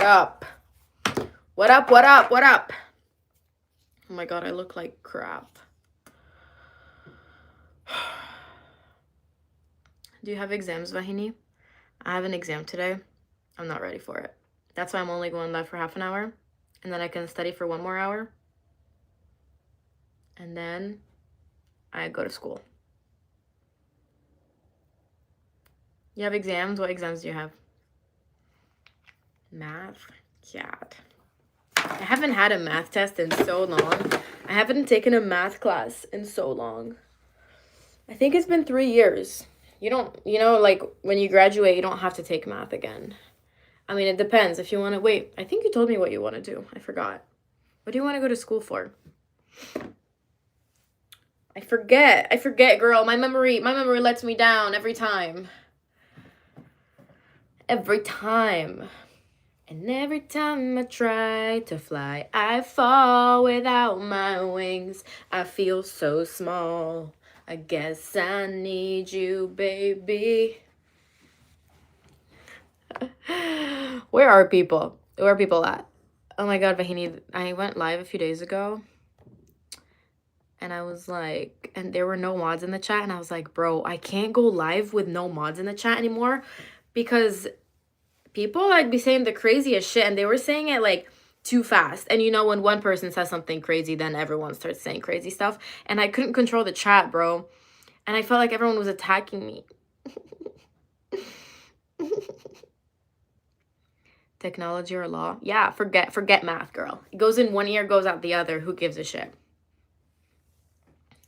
up? What up, what up, what up? Oh my god, I look like crap. Do you have exams, Vahini? I have an exam today. I'm not ready for it. That's why I'm only going live for half an hour. And then I can study for 1 more hour. And then I go to school. You have exams? What exams do you have? Math? God. I haven't had a math test in so long. I haven't taken a math class in so long. I think it's been 3 years. You don't, like when you graduate, you don't have to take math again. I mean, it depends if you want to. Wait, I think you told me what you want to do. I forgot. What do you want to go to school for? I forget, girl. My memory lets me down every time. Every time. And every time I try to fly, I fall without my wings. I feel so small. I guess I need you, baby. Where are people? Where are people at? Oh my god, Vahini, I went live a few days ago. And I was like, and there were no mods in the chat. And I was like, bro, I can't go live with no mods in the chat anymore. Because people like be saying the craziest shit. And they were saying it like too fast. And when one person says something crazy, then everyone starts saying crazy stuff. And I couldn't control the chat, bro. And I felt like everyone was attacking me. Technology or law? Yeah, forget math, girl. It goes in one ear, goes out the other. Who gives a shit?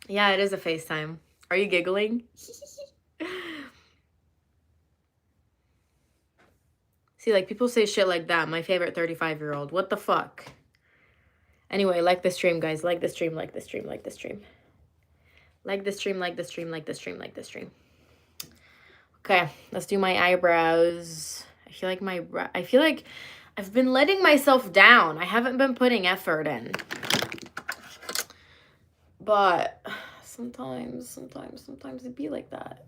Yeah, it is a FaceTime. Are you giggling? See, like, people say shit like that. My favorite 35-year-old. What the fuck? Anyway, like the stream, guys. Like the stream, like the stream, like the stream. Like the stream, like the stream, like the stream, like the stream. Okay, let's do my eyebrows. I feel like I've been letting myself down. I haven't been putting effort in. But sometimes it be like that.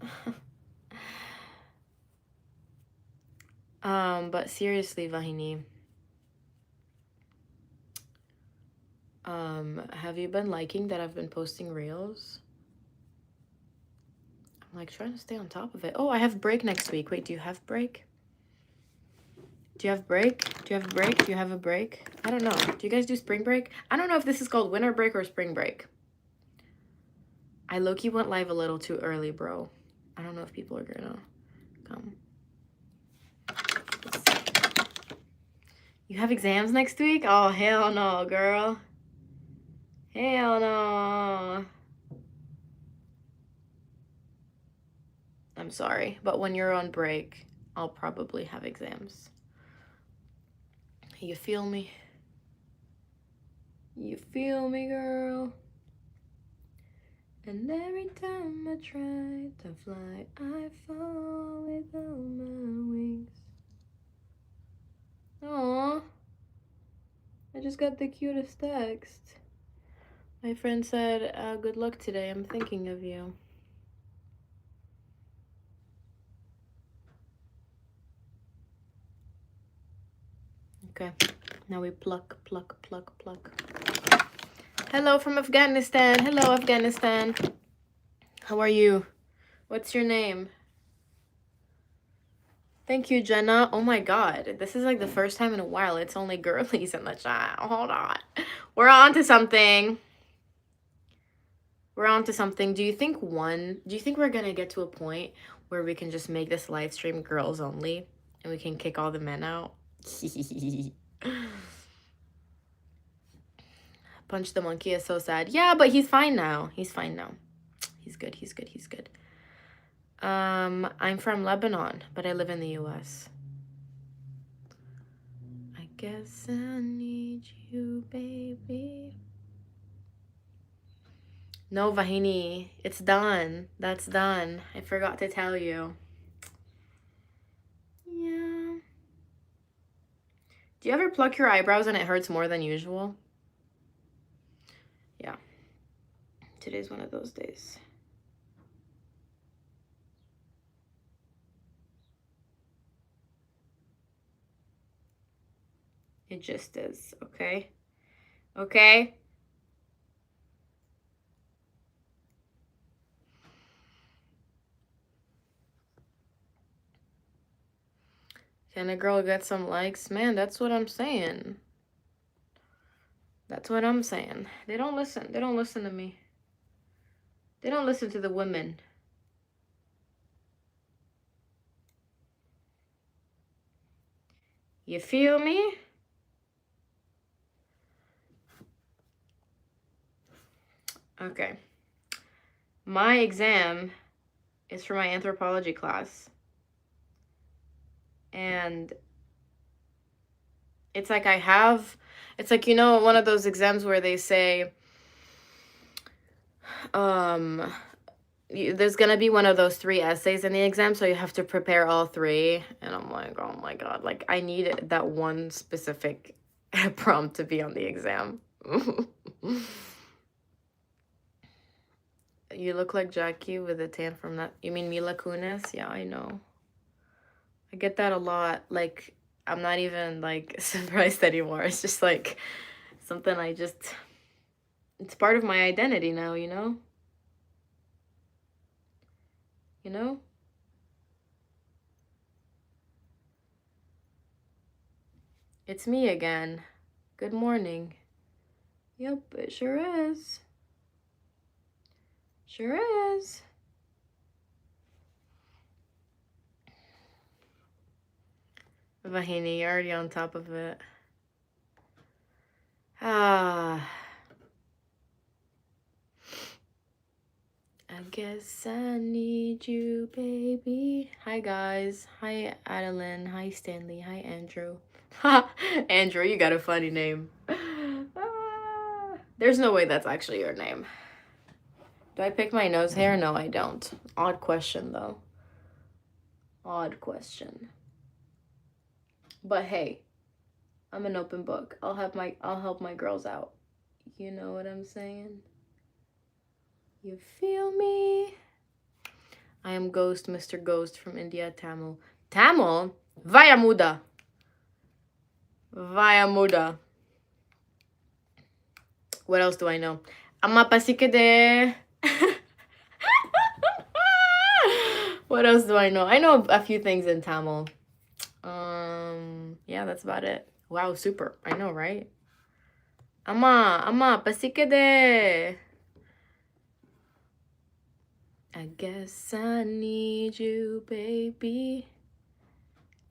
But seriously, Vahini. Have you been liking that I've been posting reels? I'm like trying to stay on top of it. Oh, I have break next week. Wait, do you have break? Do you have break? Do you have break? Do you have a break? I don't know. Do you guys do spring break? I don't know if this is called winter break or spring break. I low-key went live a little too early, bro. I don't know if people are gonna come. You have exams next week? Oh, hell no, girl. Hell no. I'm sorry, but when you're on break, I'll probably have exams. You feel me? You feel me, girl? And every time I try to fly, I fall without my wings. Aww. I just got the cutest text. My friend said, good luck today. I'm thinking of you. Okay. Now we pluck, pluck, pluck, pluck. Hello from Afghanistan. Hello, Afghanistan. How are you? What's your name? Thank you, Jenna. Oh my god. This is like the first time in a while it's only girlies in the chat. Hold on. We're on to something. We're on to something. Do you think we're gonna get to a point where we can just make this live stream girls only and we can kick all the men out? Punch the monkey is so sad. Yeah, but he's fine now. He's fine now. He's good. He's good. He's good. I'm from Lebanon, but I live in the US. I guess I need you, baby. No, Vahini, it's done. That's done. I forgot to tell you. Yeah. Do you ever pluck your eyebrows and it hurts more than usual? Yeah. Today's one of those days. It just is, okay? Okay? Can a girl get some likes? Man, that's what I'm saying. That's what I'm saying. They don't listen. They don't listen to me. They don't listen to the women. You feel me? Okay. My exam is for my anthropology class. And it's like it's like, you know, one of those exams where they say, there's gonna be one of those 3 essays in the exam, so you have to prepare all 3. And I'm like, oh my God, like I need that one specific prompt to be on the exam. You look like Jackie with a tan from that. You mean Mila Kunis? Yeah, I know. I get that a lot. Like, I'm not even like surprised anymore. It's just like something it's part of my identity now, you know? You know? It's me again. Good morning. Yep, it sure is. Sure is. Vahini, you're already on top of it. Ah. I guess I need you, baby. Hi, guys. Hi, Adeline. Hi, Stanley. Hi, Andrew. Ha! Andrew, you got a funny name. There's no way that's actually your name. Do I pick my nose hair? No, I don't. Odd question, though. Odd question. But hey, I'm an open book. I'll help my girls out. You know what I'm saying? You feel me? I am Ghost, Mr. Ghost from India, Tamil. Tamil? Vaya muda. Vaya muda. What else do I know? Amma pasikade. What else do I know? I know a few things in Tamil. Yeah, that's about it. Wow, super. I know, right? Amma pasikade. I guess I need you, baby.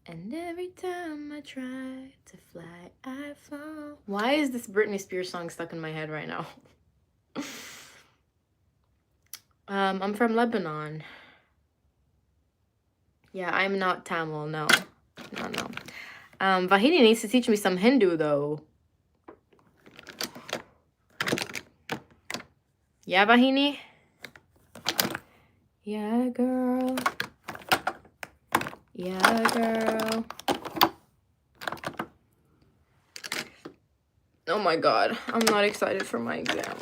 And every time I try to fly, I fall. Why is this Britney Spears song stuck in my head right now? I'm from Lebanon. Yeah, I'm not Tamil, no. No. Vahini needs to teach me some Hindu, though. Yeah, Vahini? Yeah, girl. Yeah, girl. Oh my God, I'm not excited for my exam.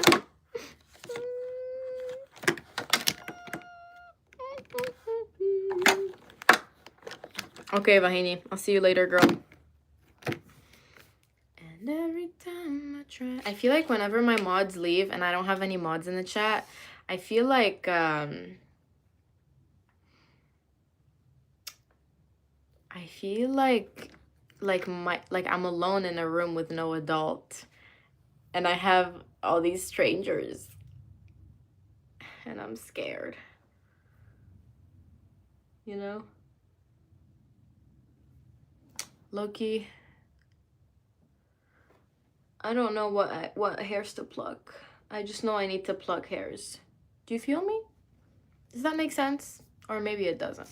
Okay, Vahini, I'll see you later, girl. And every time I try... I feel like whenever my mods leave and I don't have any mods in the chat, I feel like, I'm alone in a room with no adult. And I have all these strangers. And I'm scared. You know? Loki. I don't know what hairs to pluck. I just know I need to pluck hairs. Do you feel me? Does that make sense? Or maybe it doesn't.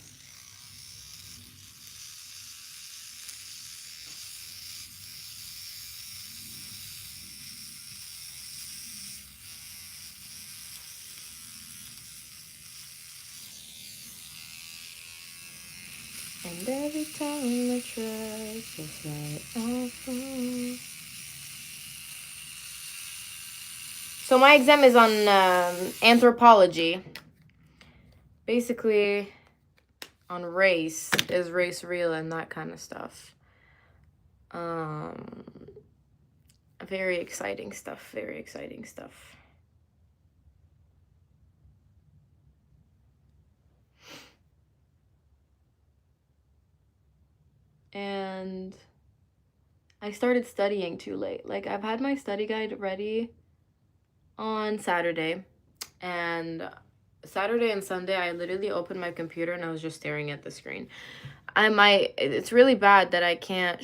And every time I try to fly, I fall. So my exam is on anthropology. Basically, on race. Is race real and that kind of stuff. Um, very exciting stuff, very exciting stuff. And I started studying too late. Like, I've had my study guide ready on Saturday, and Saturday and Sunday I literally opened my computer and I was just staring at the screen. It's really bad that I can't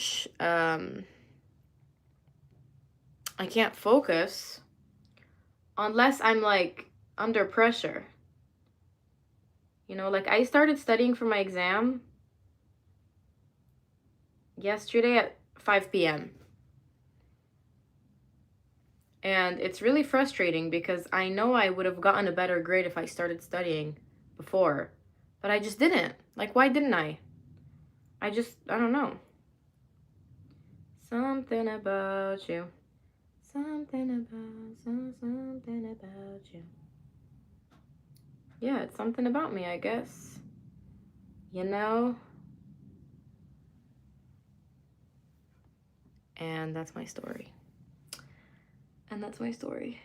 focus unless I'm like under pressure. You know, like I started studying for my exam yesterday at 5 p.m. And it's really frustrating because I know I would have gotten a better grade if I started studying before, but I just didn't. Like, why didn't I? I don't know. Something about you. Something about you. Yeah, it's something about me, I guess. You know? And that's my story. And that's my story.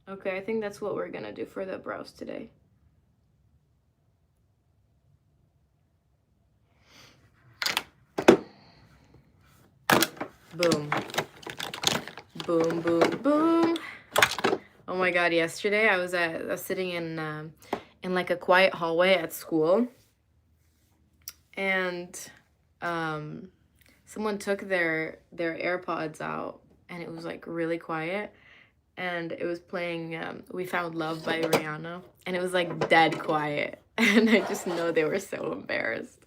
Okay, I think that's what we're gonna do for the brows today. Boom. Boom, boom, boom. Oh my god, yesterday I was sitting in like a quiet hallway at school, and someone took their AirPods out, and it was like really quiet, and it was playing We Found Love by Rihanna, and it was like dead quiet. And I just know they were so embarrassed.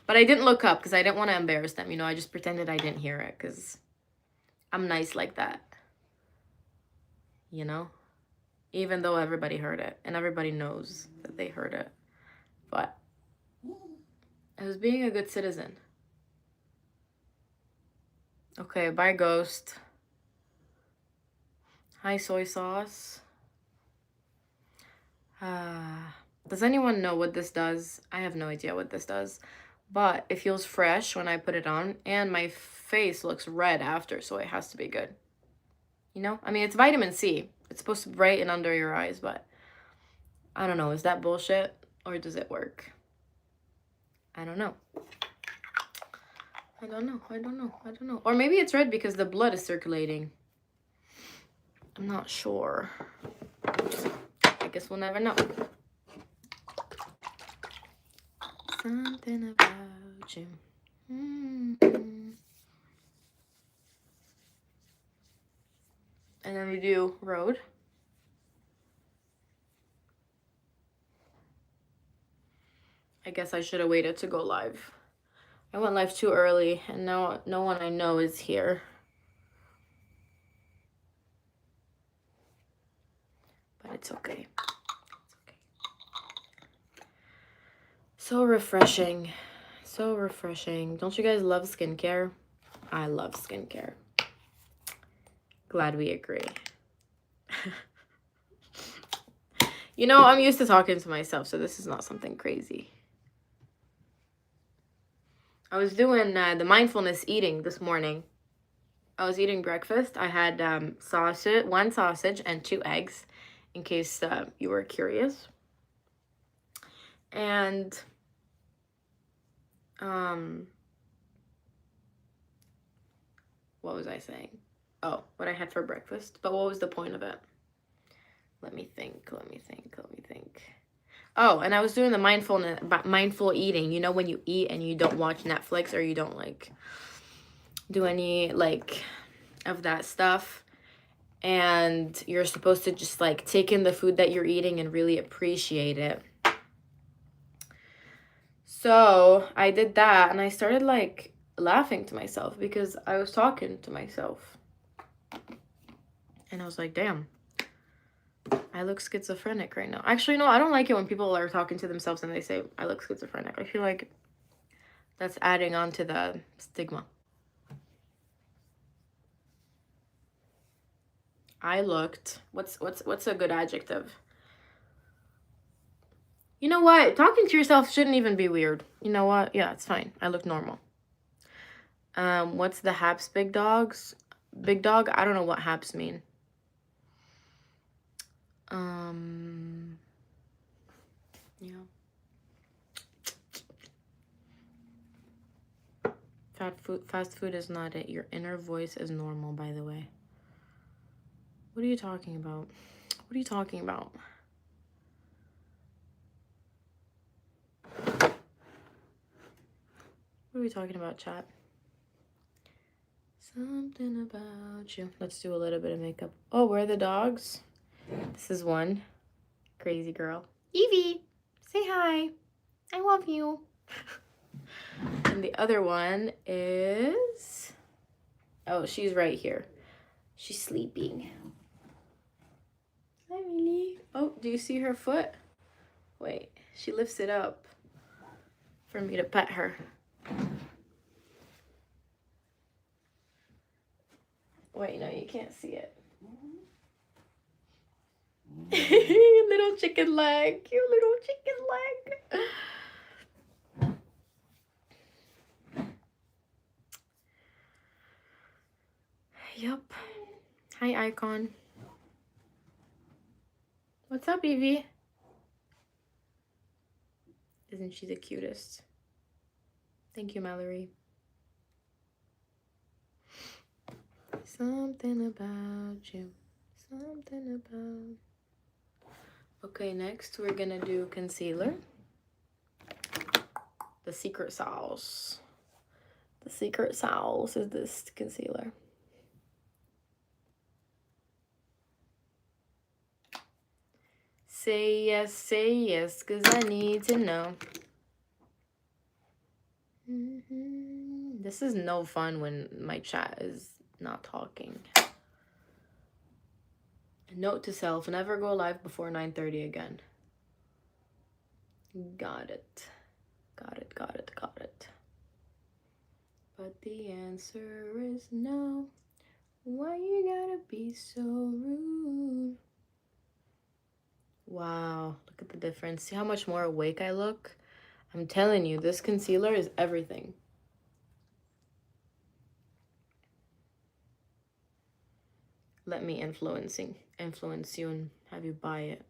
But I didn't look up because I didn't want to embarrass them, you know. I just pretended I didn't hear it because I'm nice like that, you know? Even though everybody heard it and everybody knows that they heard it. But I was being a good citizen. Okay, bye, Ghost. Hi, soy sauce. Does anyone know what this does? I have no idea what this does, but it feels fresh when I put it on, and my face looks red after, so it has to be good. You know? I mean, it's vitamin C. It's supposed to brighten under your eyes, but I don't know. Is that bullshit, or does it work? I don't know. I don't know. Or maybe it's red because the blood is circulating. I'm not sure. I guess we'll never know. Something about you. And then we do road. I guess I should have waited to go live. I went live too early, and now no one I know is here. But it's okay. It's okay. So refreshing. So refreshing. Don't you guys love skincare? I love skincare. Glad we agree. You know, I'm used to talking to myself, so this is not something crazy. I was doing the mindfulness eating this morning. I was eating breakfast. I had one sausage and 2 eggs, in case you were curious. And what was I saying? Oh, what I had for breakfast. But what was the point of it? Let me think. Oh, and I was doing the mindful eating. You know, when you eat and you don't watch Netflix, or you don't like do any like of that stuff, and you're supposed to just like take in the food that you're eating and really appreciate it. So I did that, and I started like laughing to myself because I was talking to myself, and I was like, damn, I look schizophrenic right now. Actually, no, I don't like it when people are talking to themselves and they say I look schizophrenic. I feel like that's adding on to the stigma. I looked, what's a good adjective? You know what? Talking to yourself shouldn't even be weird. You know what? Yeah, it's fine. I look normal. What's the haps big dogs? Big dog? I don't know what haps mean. Yeah. Fast food is not it. Your inner voice is normal, by the way. What are you talking about? What are you talking about? What are we talking about, chat? Something about you. Let's do a little bit of makeup. Oh, where are the dogs? This is one. Crazy girl. Evie, say hi. I love you. And the other one is... Oh, she's right here. She's sleeping. Hi, Millie. Oh, do you see her foot? Wait, she lifts it up for me to pet her. Wait, no, you can't see it. Little chicken leg. Cute little chicken leg. Yup. Hi, Icon. What's up, Evie? Isn't she the cutest? Thank you, Mallory. Something about you. Something about... Okay, next we're gonna do concealer. The secret sauce. The secret sauce is this concealer. Say yes, cause I need to know. This is no fun when my chat is not talking. Note to self, never go live before 9:30 again. Got it. Got it, got it, got it. But the answer is no. Why you gotta be so rude? Wow, look at the difference. See how much more awake I look? I'm telling you, this concealer is everything. Let me influence you and have you buy it.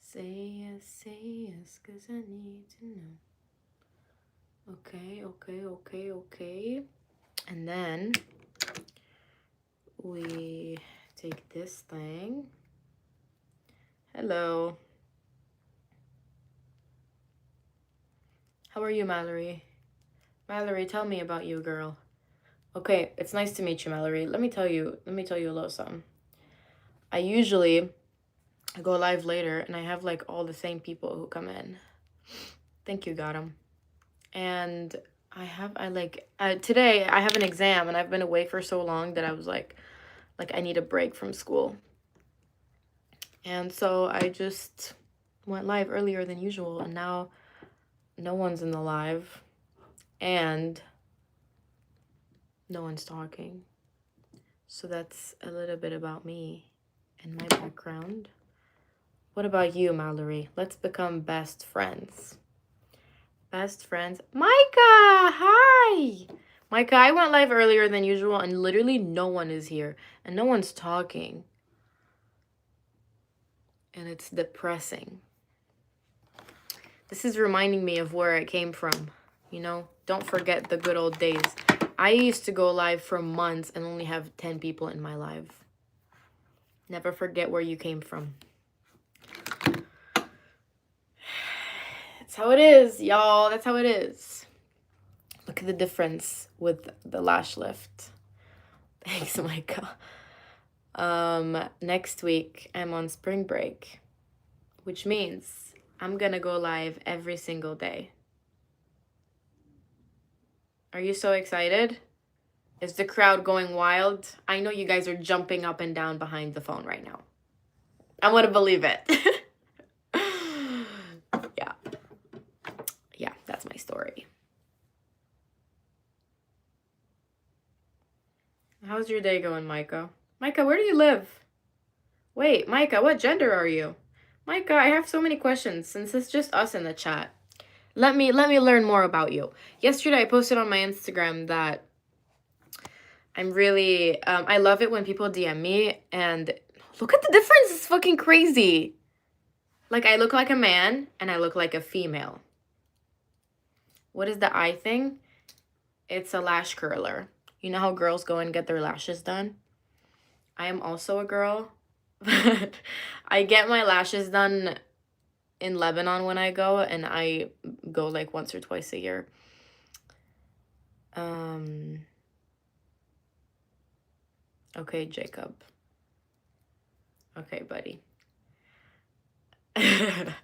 Say yes, cause I need to know. Okay. And then we take this thing. Hello. How are you, Mallory? Mallory, tell me about you, girl. Okay, it's nice to meet you, Mallory. Let me tell you a little something. I usually go live later and I have like all the same people who come in. Thank you, Gotham. And today I have an exam and I've been away for so long that I was like I need a break from school. And so I just went live earlier than usual and now no one's in the live and no one's talking. So that's a little bit about me and my background. What about you, Mallory? Let's become best friends. Best friends. Micah, hi! Micah, I went live earlier than usual and literally no one is here and no one's talking. And it's depressing. This is reminding me of where I came from, you know? Don't forget the good old days. I used to go live for months and only have 10 people in my live. Never forget where you came from. That's how it is, y'all. That's how it is. Look at the difference with the lash lift. Thanks, Micah. Next week, I'm on spring break, which means I'm gonna go live every single day. Are you so excited? Is the crowd going wild? I know you guys are jumping up and down behind the phone right now. I want to believe it. Yeah, that's my story. How's your day going, Micah? Micah, where do you live? Wait, Micah, what gender are you? Micah, I have so many questions since it's just us in the chat. Let me learn more about you. Yesterday I posted on my Instagram that I'm really I love it when people DM me and look at the difference. It's fucking crazy. Like I look like a man and I look like a female. What is the eye thing? It's a lash curler. You know how girls go and get their lashes done? I am also a girl, but I get my lashes done in Lebanon when I go, and I go like once or twice a year. Okay, Jacob. Okay, buddy. Micah,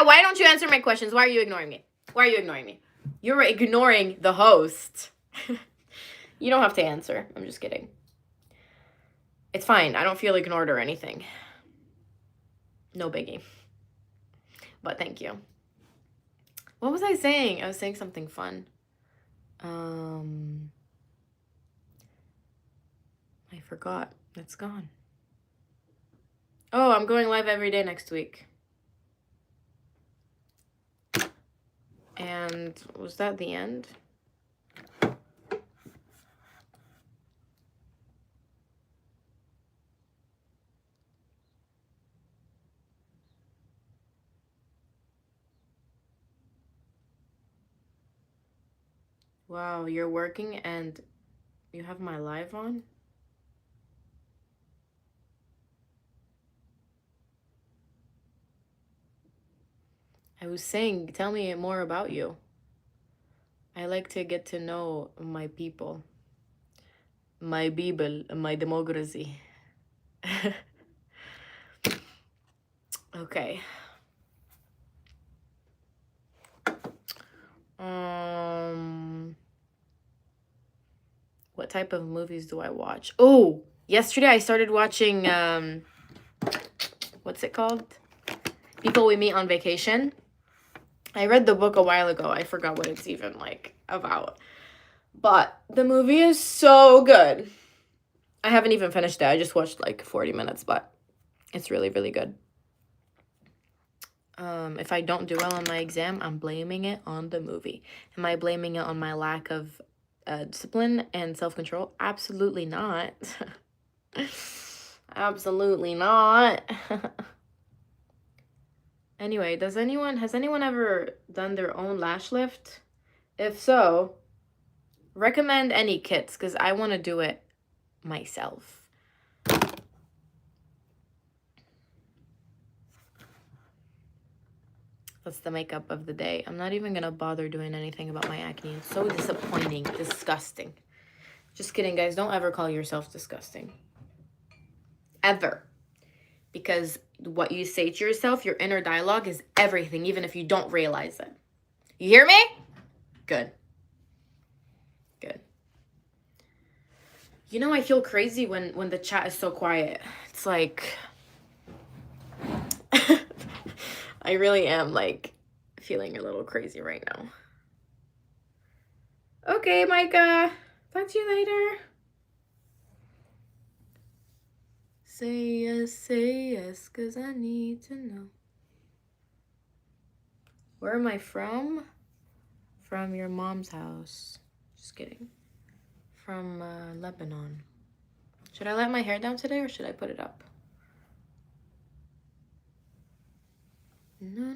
why don't you answer my questions? Why are you ignoring me? Why are you ignoring me? You're ignoring the host. You don't have to answer. I'm just kidding. It's fine. I don't feel ignored or anything. No biggie. But thank you. What was I saying? I was saying something fun. I forgot. It's gone. Oh, I'm going live every day next week. And was that the end? Wow, you're working and you have my live on? I was saying, tell me more about you. I like to get to know my people. My Bible, my democracy. Okay. What type of movies do I watch? Oh, yesterday I started watching, what's it called? People We Meet on Vacation. I read the book a while ago. I forgot what it's even, like, about. But the movie is so good. I haven't even finished it. I just watched, like, 40 minutes, but it's really, really good. If I don't do well on my exam, I'm blaming it on the movie. Am I blaming it on my lack of discipline and self-control? Absolutely not. Absolutely not. Anyway, has anyone ever done their own lash lift? If so, recommend any kits because I want to do it myself. That's the makeup of the day. I'm not even gonna bother doing anything about my acne. It's so disappointing, disgusting. Just kidding, guys. Don't ever call yourself disgusting. Ever. Because what you say to yourself, your inner dialogue is everything, even if you don't realize it. You hear me? Good. Good. You know, I feel crazy when the chat is so quiet. It's like... I really am, like, feeling a little crazy right now. Okay, Micah. Talk to you later. Say yes, because I need to know. Where am I from? From your mom's house. Just kidding. From Lebanon. Should I let my hair down today or should I put it up? No,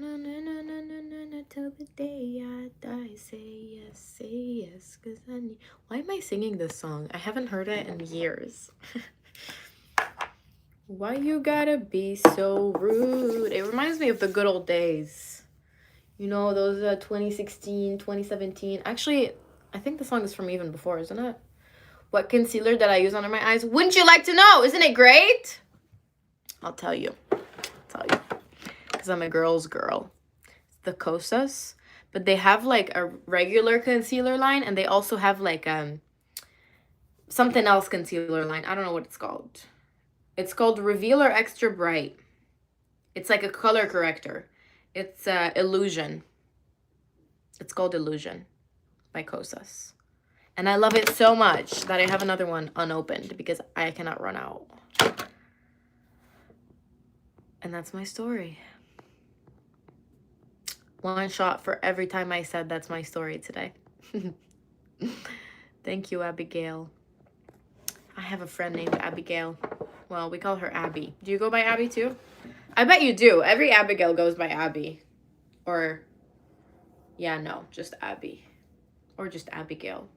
till the day I die. Say yes, cause I need... Why am I singing this song? I haven't heard it in years. Why you gotta be so rude? It reminds me of the good old days. You know, those 2016, 2017. Actually, I think the song is from even before, isn't it? What concealer did I use under my eyes? Wouldn't you like to know? Isn't it great? I'll tell you. Because I'm a girl's girl. It's the Kosas. But they have like a regular concealer line. And they also have like something else concealer line. I don't know what it's called. It's called Revealer Extra Bright. It's like a color corrector. It's Illusion. It's called Illusion by Kosas. And I love it so much that I have another one unopened because I cannot run out. And that's my story. One shot for every time I said that's my story today. Thank you, Abigail. I have a friend named Abigail. Well, we call her Abby. Do you go by Abby too? I bet you do. Every Abigail goes by Abby. Or, yeah, no, just Abby. Or just Abigail.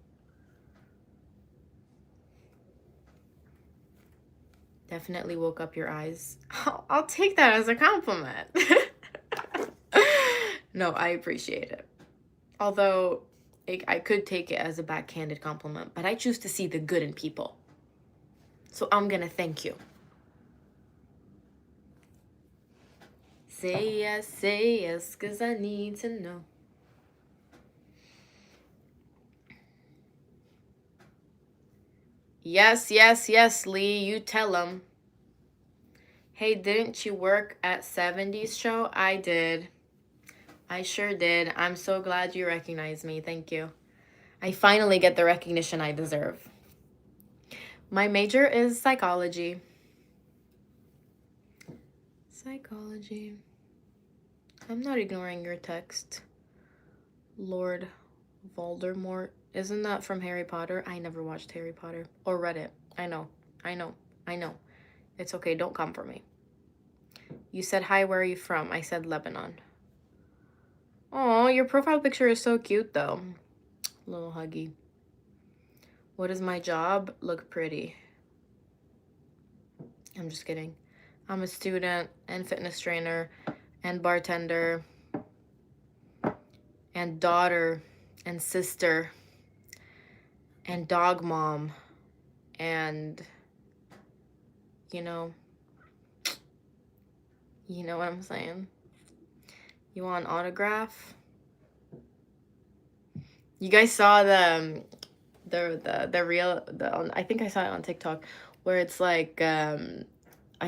Definitely woke up your eyes. I'll take that as a compliment. No, I appreciate it. Although, I could take it as a backhanded compliment, but I choose to see the good in people. So I'm gonna thank you. Say yes, 'cause I need to know. Yes, Lee, you tell him. Hey, didn't you work at 70s show? I did. I sure did. I'm so glad you recognize me. Thank you. I finally get the recognition I deserve. My major is psychology. Psychology. I'm not ignoring your text. Lord Voldemort. Isn't that from Harry Potter? I never watched Harry Potter or read it. I know. It's okay. Don't come for me. You said, hi, where are you from? I said Lebanon. Oh, your profile picture is so cute, though. Little huggy. What is my job? Look pretty. I'm just kidding. I'm a student and fitness trainer and bartender and daughter and sister and dog mom and, you know what I'm saying? You want an autograph? You guys saw the real, I think I saw it on TikTok, where it's like, I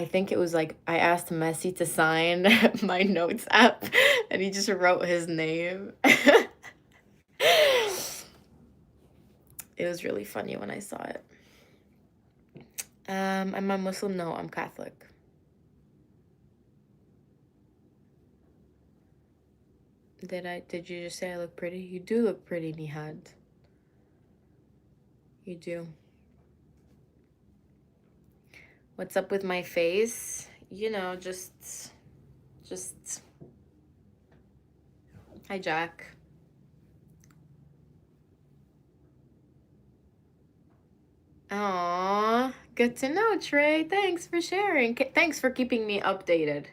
think it was like, I asked Messi to sign my notes app, and he just wrote his name. It was really funny when I saw it. Am I Muslim? No, I'm Catholic. Did you just say I look pretty? You do look pretty, Nihad. You do. What's up with my face? You know, just... Hi, Jack. Aww, good to know, Trey. Thanks for sharing. Thanks for keeping me updated.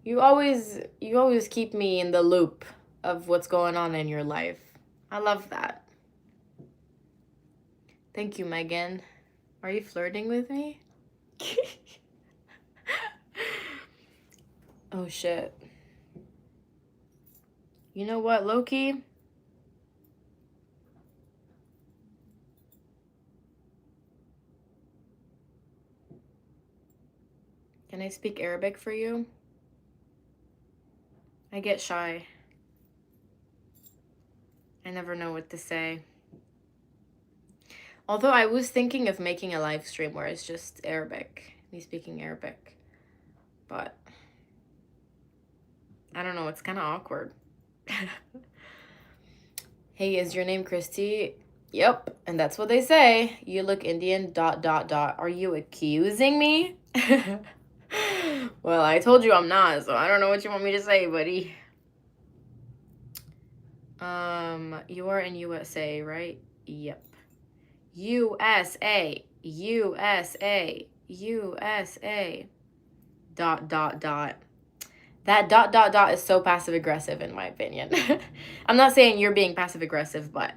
You always keep me in the loop of what's going on in your life. I love that. Thank you, Megan. Are you flirting with me? Oh, shit. You know what, Loki? Can I speak Arabic for you? I get shy. I never know what to say. Although I was thinking of making a live stream where it's just Arabic, me speaking Arabic. But I don't know, it's kind of awkward. Hey, is your name Christy? Yep, and that's what they say. You look Indian, ... Are you accusing me? Well, I told you I'm not, so I don't know what you want me to say, buddy. You are in USA, right? Yep. USA. ... That ... is so passive aggressive in my opinion. I'm not saying you're being passive aggressive, but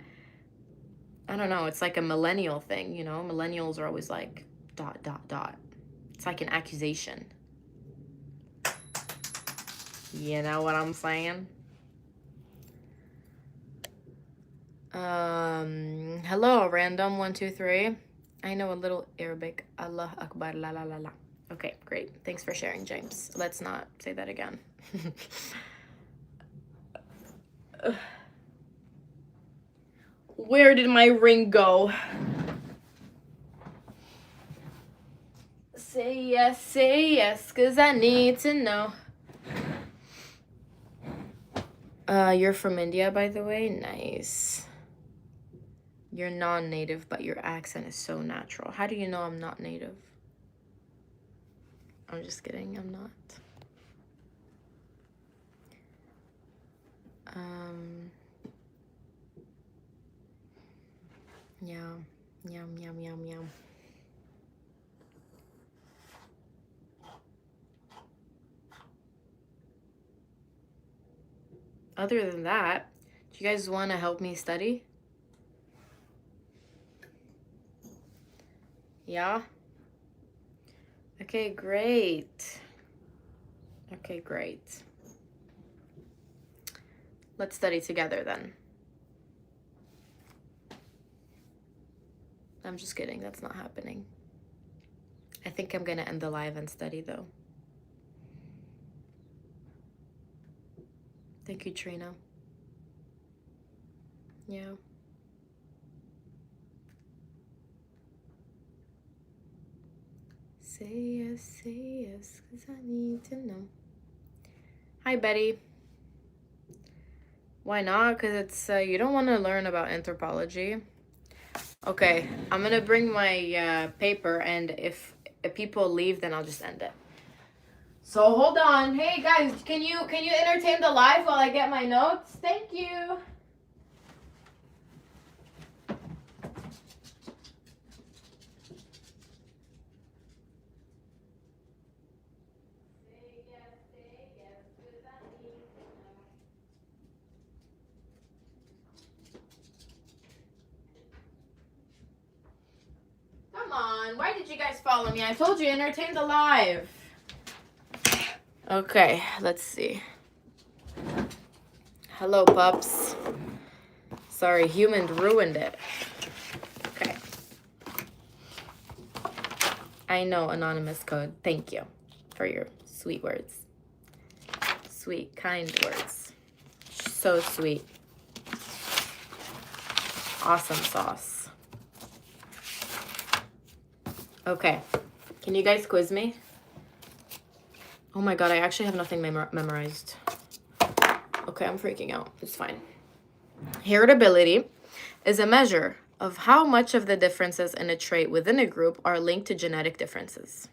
I don't know. It's like a millennial thing, you know? Millennials are always like ... It's like an accusation. You know what I'm saying? Hello, random 123. I know a little Arabic. Allah Akbar, la la la la. Okay, great. Thanks for sharing, James. Let's not say that again. Where did my ring go? say yes, cause I need to know. You're from India, by the way? Nice. You're non-native, but your accent is so natural. How do you know I'm not native? I'm just kidding, I'm not. Yum, yum, yum, yum, yum. Other than that, do you guys want to help me study? Yeah? Okay, great. Okay, great. Let's study together then. I'm just kidding, that's not happening. I think I'm gonna end the live and study though. Thank you, Trina. Yeah. Say yes, cause I need to know. Hi, Betty. Why not? Because it's, you don't want to learn about anthropology. Okay, I'm gonna bring my paper, and if people leave, then I'll just end it. So hold on. Hey guys, can you entertain the live while I get my notes? Thank you. Come on, why did you guys follow me? I told you, entertain the live. Okay, let's see. Hello, pups. Sorry, human ruined it. Okay. I know, anonymous code. Thank you for your sweet words. Sweet, kind words. So sweet. Awesome sauce. Okay. Can you guys quiz me? Oh my god, I actually have nothing memorized. Okay, I'm freaking out. It's fine. Heritability is a measure of how much of the differences in a trait within a group are linked to genetic differences.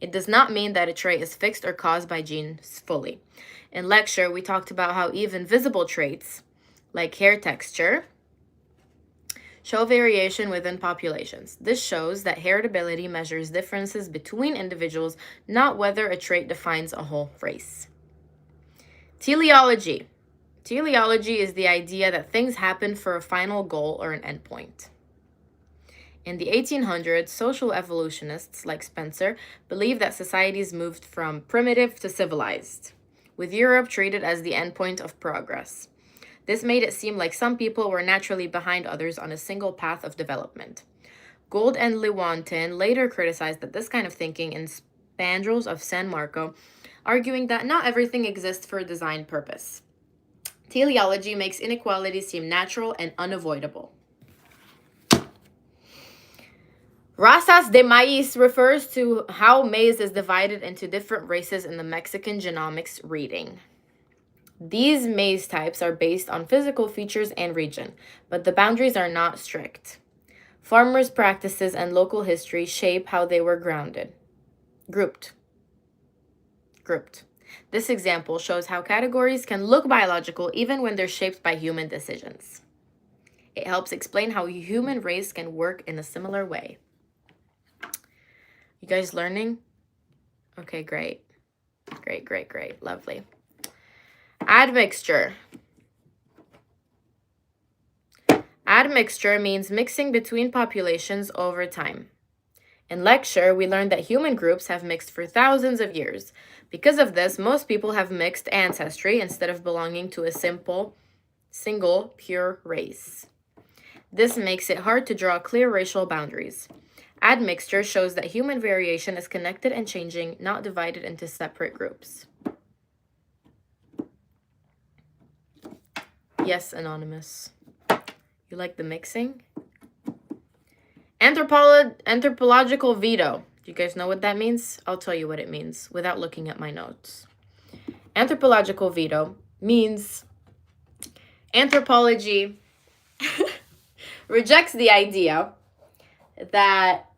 It does not mean that a trait is fixed or caused by genes fully. In lecture, we talked about how even visible traits, like hair texture, show variation within populations. This shows that heritability measures differences between individuals, not whether a trait defines a whole race. Teleology. Teleology is the idea that things happen for a final goal or an endpoint. In the 1800s, social evolutionists like Spencer believed that societies moved from primitive to civilized, with Europe treated as the endpoint of progress. This made it seem like some people were naturally behind others on a single path of development. Gould and Lewontin later criticized that this kind of thinking in Spandrels of San Marco, arguing that not everything exists for a designed purpose. Teleology makes inequality seem natural and unavoidable. Razas de maíz refers to how maize is divided into different races in the Mexican genomics reading. These maize types are based on physical features and region, but the boundaries are not strict. Farmers' practices and local history shape how they were grouped. This example shows how categories can look biological even when they're shaped by human decisions. It helps explain how the human race can work in a similar way. You guys learning? Okay, great. Great. Lovely. Admixture. Admixture means mixing between populations over time. In lecture, we learned that human groups have mixed for thousands of years. Because of this, most people have mixed ancestry instead of belonging to a single, pure race. This makes it hard to draw clear racial boundaries. Admixture shows that human variation is connected and changing, not divided into separate groups. Yes, anonymous. You like the mixing? Anthropological veto. Do you guys know what that means? I'll tell you what it means without looking at my notes. Anthropological veto means anthropology rejects the idea that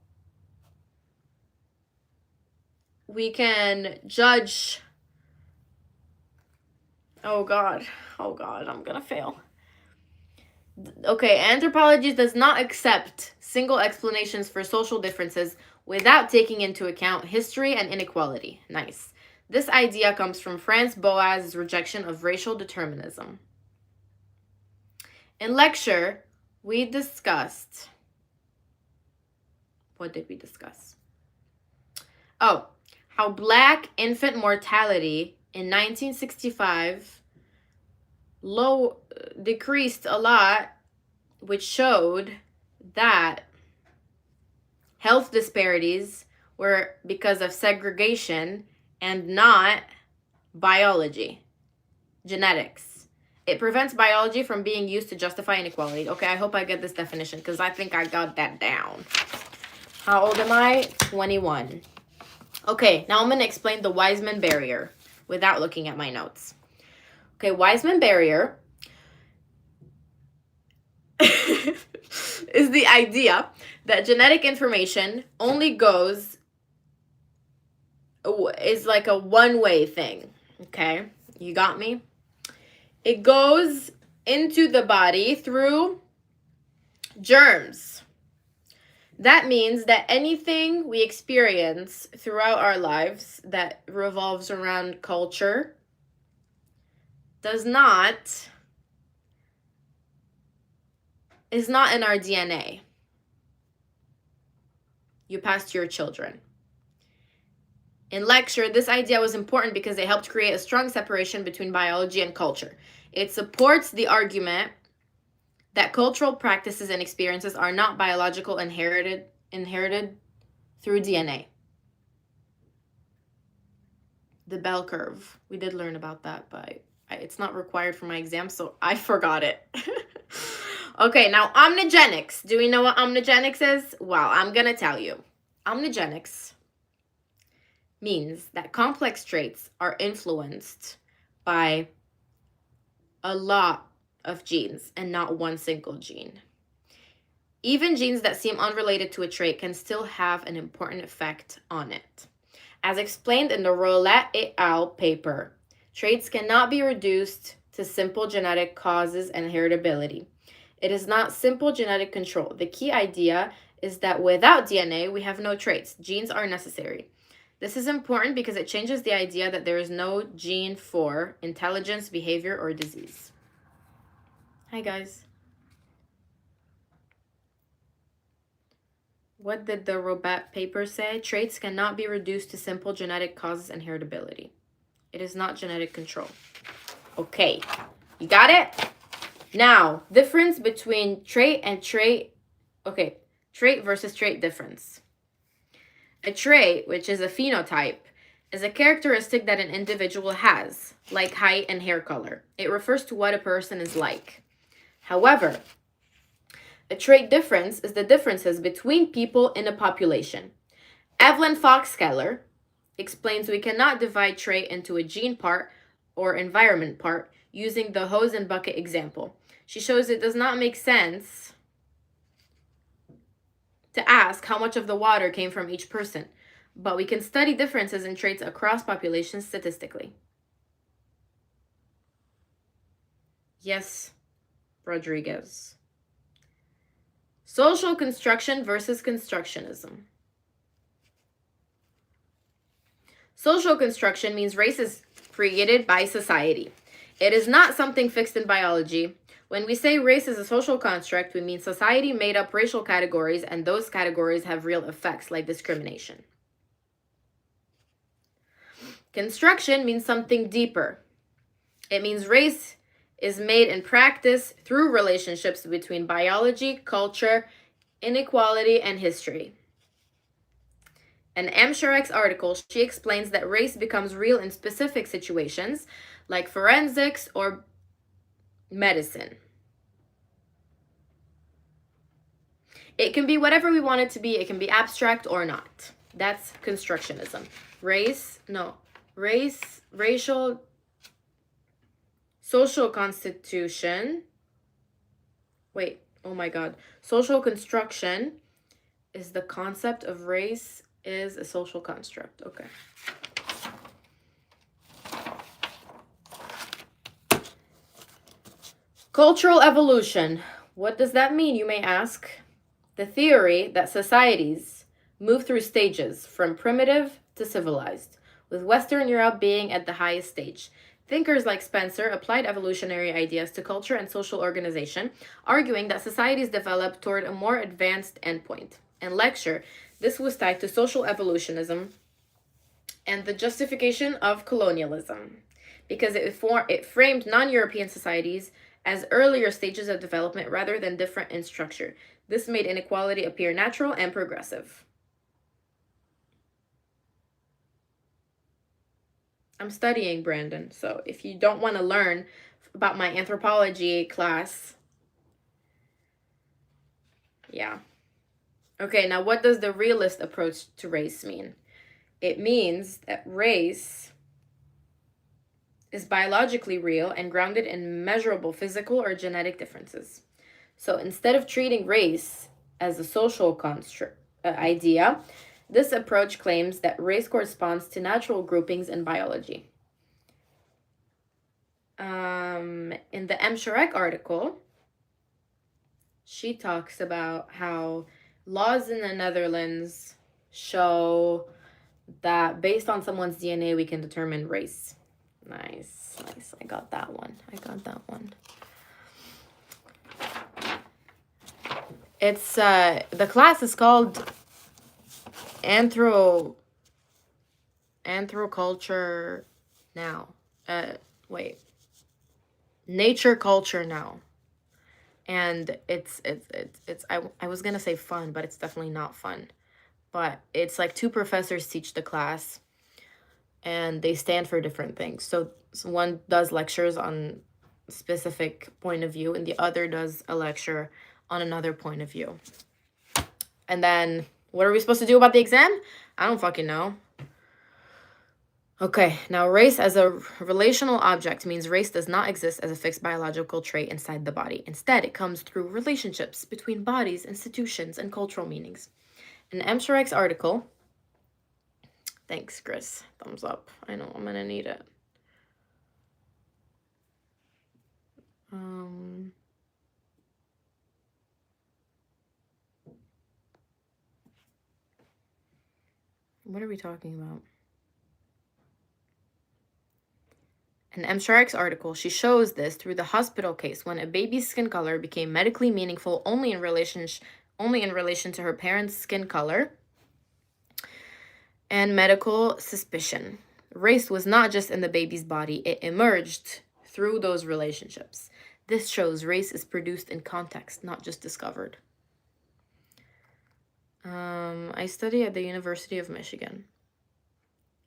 we can judge. Oh God, I'm gonna fail. Okay, anthropology does not accept single explanations for social differences without taking into account history and inequality. Nice. This idea comes from Franz Boas's rejection of racial determinism. In lecture, we discussed. What did we discuss? Oh, how Black infant mortality in 1965 decreased a lot, which showed that health disparities were because of segregation and not biology, genetics. It prevents biology from being used to justify inequality. Okay, I hope I get this definition because I think I got that down. How old am I? 21. Okay, now I'm going to explain the Weismann barrier without looking at my notes. Okay, Weismann barrier is the idea that genetic information only is like a one-way thing. Okay, you got me? It goes into the body through germs. That means that anything we experience throughout our lives that revolves around culture is not in our DNA. You pass to your children. In lecture, this idea was important because it helped create a strong separation between biology and culture. It supports the argument that cultural practices and experiences are not biological inherited through DNA. The bell curve. We did learn about that, but it's not required for my exam, so I forgot it. Okay, now omnigenics. Do we know what omnigenics is? Well, I'm going to tell you. Omnigenics means that complex traits are influenced by a lot of genes and not one single gene. Even genes that seem unrelated to a trait can still have an important effect on it. As explained in the Roulette et al. Paper, traits cannot be reduced to simple genetic causes and heritability. It is not simple genetic control. The key idea is that without DNA, we have no traits. Genes are necessary. This is important because it changes the idea that there is no gene for intelligence, behavior, or disease. Hi, guys. What did the Roulette paper say? Traits cannot be reduced to simple genetic causes and heritability. It is not genetic control. Okay, you got it? Now, difference between trait and trait. Okay, trait versus trait difference. A trait, which is a phenotype, is a characteristic that an individual has, like height and hair color. It refers to what a person is like. However, a trait difference is the differences between people in a population. Evelyn Fox-Keller explains we cannot divide trait into a gene part or environment part using the hose and bucket example. She shows it does not make sense to ask how much of the water came from each person, but we can study differences in traits across populations statistically. Yes, Rodriguez. Social construction versus constructionism. Social construction means race is created by society. It is not something fixed in biology. When we say race is a social construct, we mean society made up racial categories, and those categories have real effects like discrimination. Construction means something deeper. It means race is made in practice through relationships between biology, culture, inequality, and history. In M. Shurek's article, she explains that race becomes real in specific situations like forensics or medicine. It can be whatever we want it to be. It can be abstract or not. That's constructionism. Racial, social constitution. Wait, oh my God. Social construction is the concept of race is a social construct. Okay. Cultural evolution. What does that mean, you may ask? The theory that societies move through stages from primitive to civilized, with Western Europe being at the highest stage. Thinkers like Spencer applied evolutionary ideas to culture and social organization, arguing that societies develop toward a more advanced endpoint. In lecture, this was tied to social evolutionism and the justification of colonialism, because it framed non-European societies as earlier stages of development rather than different in structure. This made inequality appear natural and progressive. I'm studying, Brandon, so if you don't want to learn about my anthropology class, yeah. Okay, now what does the realist approach to race mean? It means that race is biologically real and grounded in measurable physical or genetic differences. So instead of treating race as a social construct idea, this approach claims that race corresponds to natural groupings in biology. In the M. Sharek article, she talks about how laws in the Netherlands show that based on someone's DNA, we can determine race. Nice. I got that one. It's the class is called Anthroculture Now. Nature Culture Now. And it's I was gonna say fun, but it's definitely not fun. But it's like two professors teach the class, and they stand for different things. So one does lectures on a specific point of view, and the other does a lecture on another point of view. And then what are we supposed to do about the exam? I don't fucking know. Okay, now race as a relational object means race does not exist as a fixed biological trait inside the body. Instead, it comes through relationships between bodies, institutions, and cultural meanings. In M. Sharek's article, thanks, Chris. Thumbs up. I know I'm gonna need it. What are we talking about? In M. Sharek's article, she shows this through the hospital case when a baby's skin color became medically meaningful only in relation to her parents' skin color and medical suspicion. Race was not just in the baby's body, it emerged through those relationships. This shows race is produced in context, not just discovered. I study at the University of Michigan.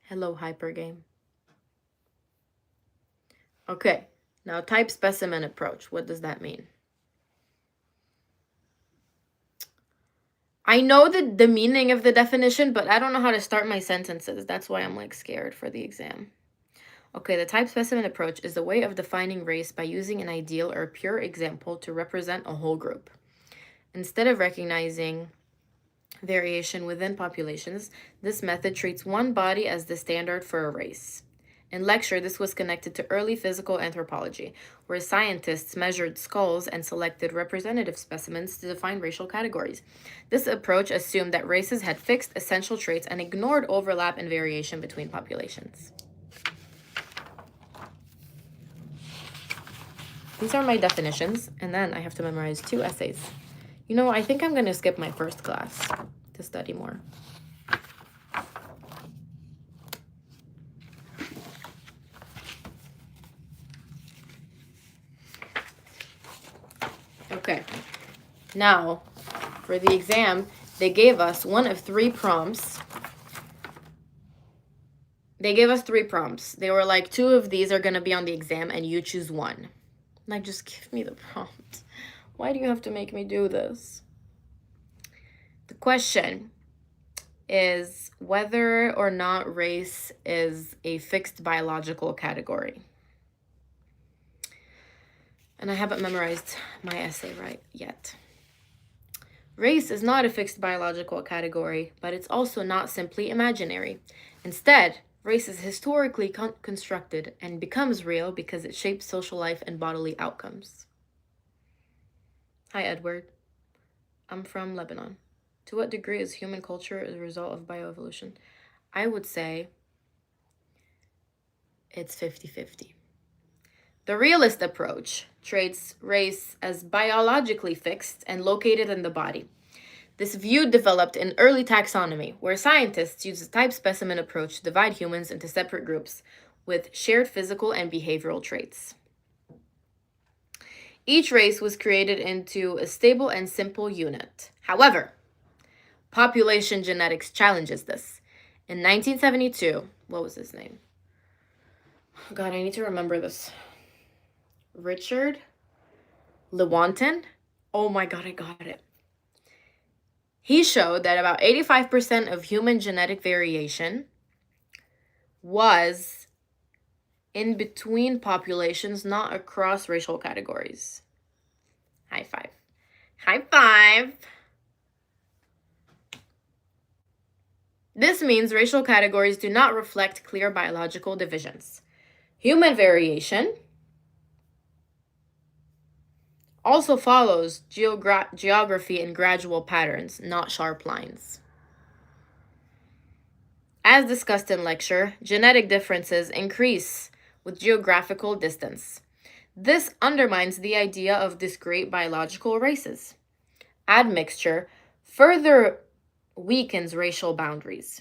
Hello, Hypergame. Okay, now type specimen approach. What does that mean? I know the meaning of the definition, but I don't know how to start my sentences. That's why I'm like scared for the exam. Okay, the type specimen approach is a way of defining race by using an ideal or pure example to represent a whole group. Instead of recognizing variation within populations, this method treats one body as the standard for a race. In lecture, this was connected to early physical anthropology, where scientists measured skulls and selected representative specimens to define racial categories. This approach assumed that races had fixed essential traits and ignored overlap and variation between populations. These are my definitions, and then I have to memorize 2 essays. You know, I think I'm going to skip my first class to study more. Okay, now for the exam, they gave us one of 3 prompts. They gave us 3 prompts. They were like, 2 of these are going to be on the exam and you choose one. Like, just give me the prompt. Why do you have to make me do this? The question is whether or not race is a fixed biological category. And I haven't memorized my essay right yet. Race is not a fixed biological category, but it's also not simply imaginary. Instead, race is historically constructed and becomes real because it shapes social life and bodily outcomes. Hi, Edward. I'm from Lebanon. To what degree is human culture a result of bioevolution? I would say it's 50-50. The realist approach treats race as biologically fixed and located in the body. This view developed in early taxonomy, where scientists used a type specimen approach to divide humans into separate groups with shared physical and behavioral traits. Each race was created into a stable and simple unit. However, population genetics challenges this. In 1972, what was his name? God, I need to remember this. Richard Lewontin. Oh my God, I got it. He showed that about 85% of human genetic variation was in between populations, not across racial categories. High five. High five. This means racial categories do not reflect clear biological divisions. Human variation also follows geography and gradual patterns, not sharp lines. As discussed in lecture, genetic differences increase with geographical distance. This undermines the idea of discrete biological races. Admixture further weakens racial boundaries.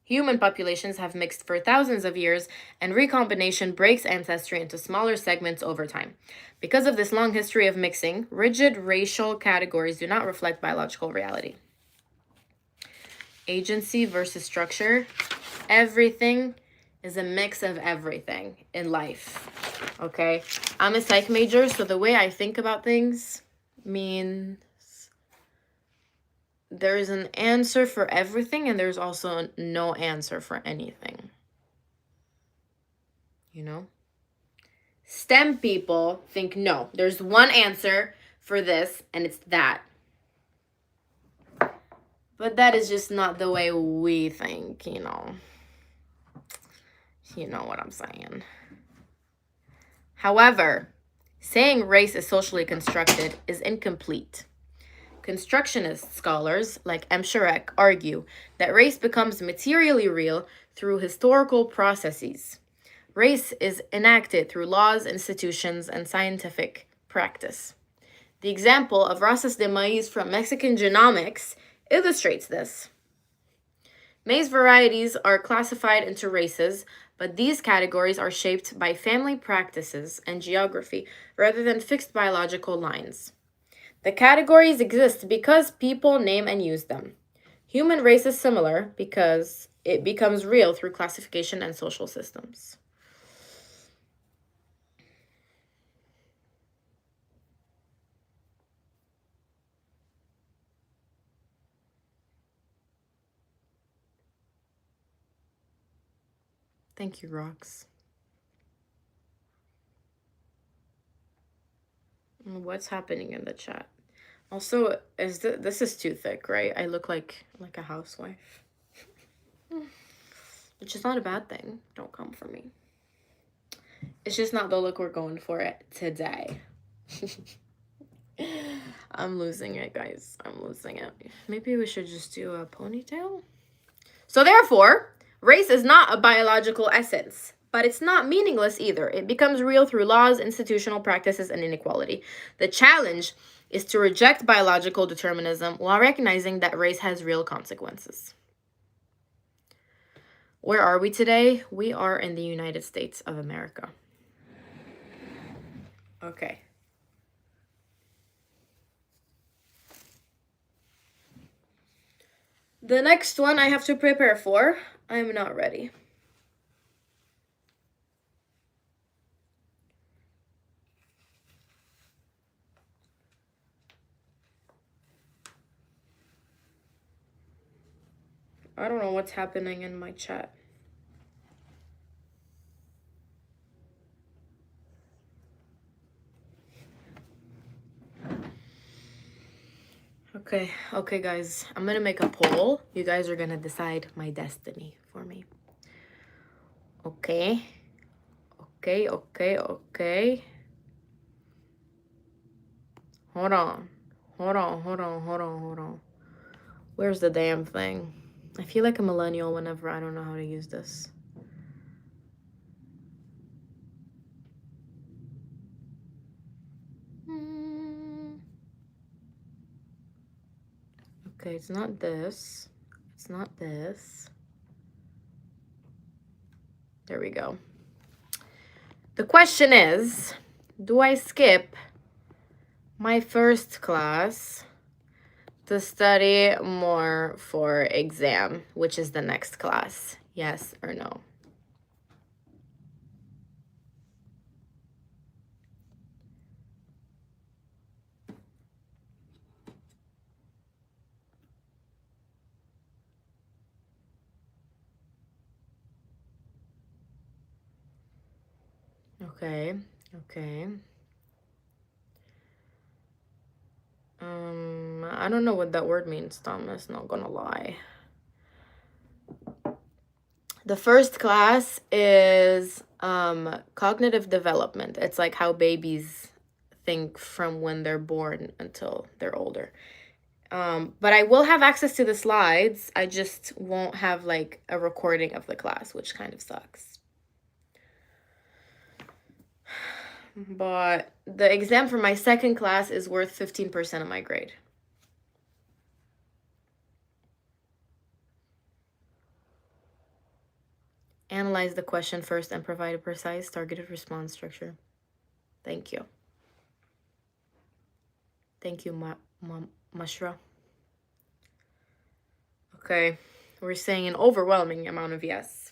Human populations have mixed for thousands of years, and recombination breaks ancestry into smaller segments over time. Because of this long history of mixing, rigid racial categories do not reflect biological reality. Agency versus structure. Everything is a mix of everything in life, okay? I'm a psych major, so the way I think about things means there's an answer for everything, and there's also no answer for anything. You know? STEM people think, no, there's one answer for this, and it's that. But that is just not the way we think, you know. You know what I'm saying. However, saying race is socially constructed is incomplete. Constructionist scholars like M. Sharek argue that race becomes materially real through historical processes. Race is enacted through laws, institutions, and scientific practice. The example of razas de maíz from Mexican genomics illustrates this. Maize varieties are classified into races, but these categories are shaped by family practices and geography rather than fixed biological lines. The categories exist because people name and use them. Human race is similar because it becomes real through classification and social systems. Thank you, Rox. What's happening in the chat? Also, this is too thick, right? I look like a housewife. Which is not a bad thing. Don't come for me. It's just not the look we're going for it today. I'm losing it, guys. I'm losing it. Maybe we should just do a ponytail? So therefore, race is not a biological essence, but it's not meaningless either. It becomes real through laws, institutional practices, and inequality. The challenge is to reject biological determinism while recognizing that race has real consequences. Where are we today? We are in the United States of America. Okay. The next one I have to prepare for, I'm not ready. I don't know what's happening in my chat. Okay, guys. I'm gonna make a poll. You guys are gonna decide my destiny for me. Okay. Okay. Hold on. Where's the damn thing? I feel like a millennial whenever I don't know how to use this. Okay, it's not this. It's not this. There we go. The question is, do I skip my first class to study more for exam, which is the next class? Yes or no? Okay. I don't know what that word means, Thomas, not gonna lie. The first class is cognitive development. It's like how babies think from when they're born until they're older. But I will have access to the slides. I just won't have like a recording of the class, which kind of sucks. But the exam for my second class is worth 15% of my grade. Analyze the question first and provide a precise, targeted response structure. Thank you. Thank you, Mashra. Okay, we're saying an overwhelming amount of yes.